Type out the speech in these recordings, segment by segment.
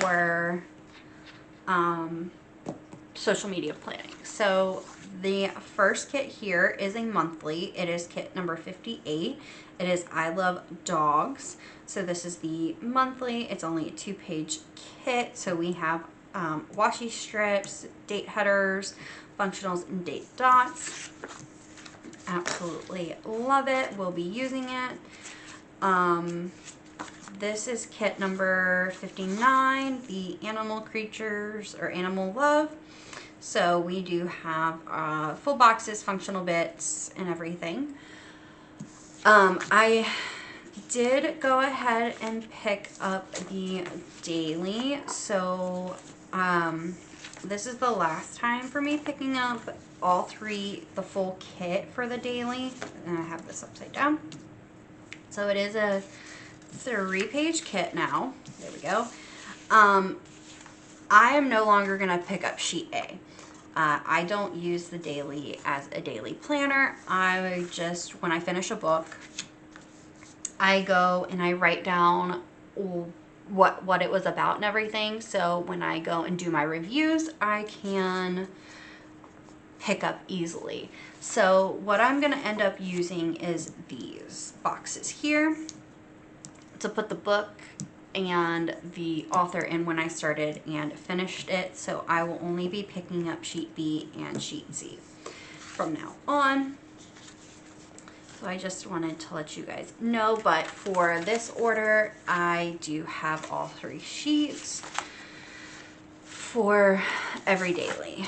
for social media planning. So the first kit here is a monthly. It is kit number 58. It is I Love Dogs. So this is the monthly. It's only a 2-page kit. So we have washi strips, date headers, functionals, and date dots. Absolutely love it. We'll be using it. This is kit number 59, the Animal Creatures or Animal Love. So we do have full boxes, functional bits, and everything. I did go ahead and pick up the daily. So this is the last time for me picking up all three, the full kit for the daily. And I have this upside down. So it is a 3-page kit now. There we go. I am no longer going to pick up sheet A. I don't use the daily as a daily planner. I just, when I finish a book, I go and I write down what it was about and everything. So when I go and do my reviews, I can pick up easily. So what I'm going to end up using is these boxes here to put the book and the author in when I started and finished it. So I will only be picking up sheet B and sheet C from now on. So I just wanted to let you guys know, but for this order, I do have all 3 sheets for every daily.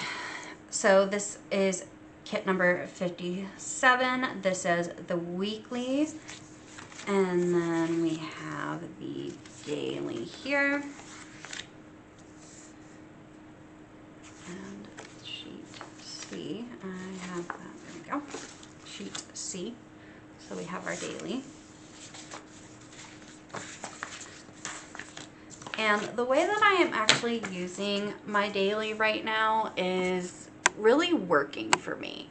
So this is kit number 57. This is the weekly. And then we have the daily here. And sheet C. I have that. There we go. Sheet C. So we have our daily. And the way that I am actually using my daily right now is really working for me.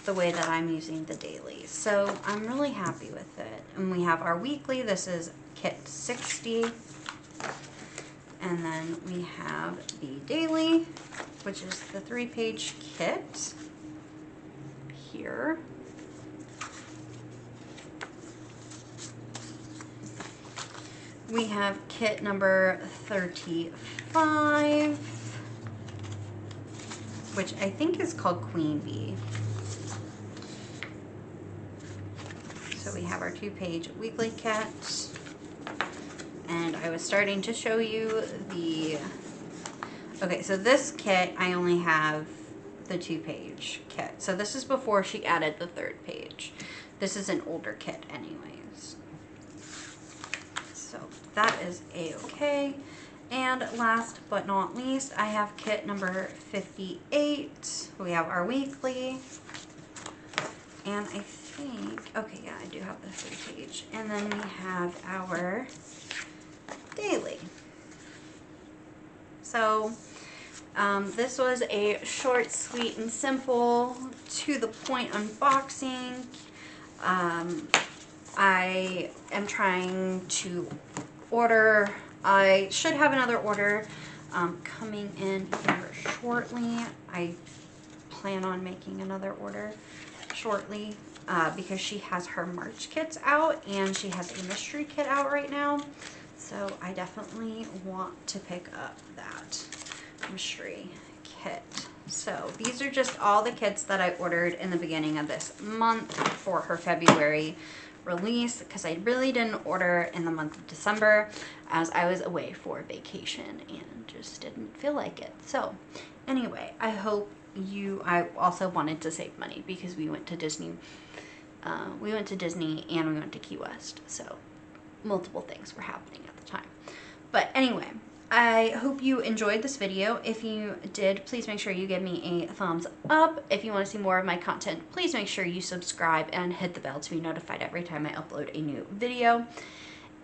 The way that I'm using the daily. So I'm really happy with it. And we have our weekly. This is kit 60. And then we have the daily, which is the 3-page kit here. We have kit number 35, which I think is called Queen Bee. So we have our 2-page weekly kit. And I was starting to show you the... Okay, so this kit, I only have the 2-page kit. So this is before she added the 3rd page. This is an older kit anyways. So that is a-okay. And last but not least, I have kit number 58. We have our weekly. And I think, okay, yeah, I do have the 3-page. And then we have our daily. So this was a short, sweet, and simple, to the point unboxing. I am trying to order. I should have another order coming in here shortly. I plan on making another order shortly because she has her March kits out and she has a mystery kit out right now. So I definitely want to pick up that mystery kit. So these are just all the kits that I ordered in the beginning of this month for her February release, because I really didn't order in the month of December as I was away for vacation and just didn't feel like it. So anyway, I hope I also wanted to save money because we went to Disney. And we went to Key West. So multiple things were happening at the time. But anyway, I hope you enjoyed this video. If you did, please make sure you give me a thumbs up. If you want to see more of my content, please make sure you subscribe and hit the bell to be notified every time I upload a new video.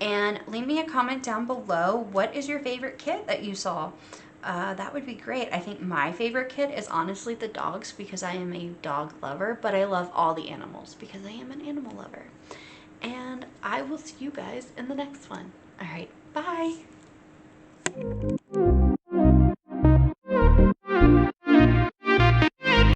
And leave me a comment down below. What is your favorite kit that you saw? That would be great. I think my favorite kit is honestly the dogs because I am a dog lover, but I love all the animals because I am an animal lover. And I will see you guys in the next one. All right, bye.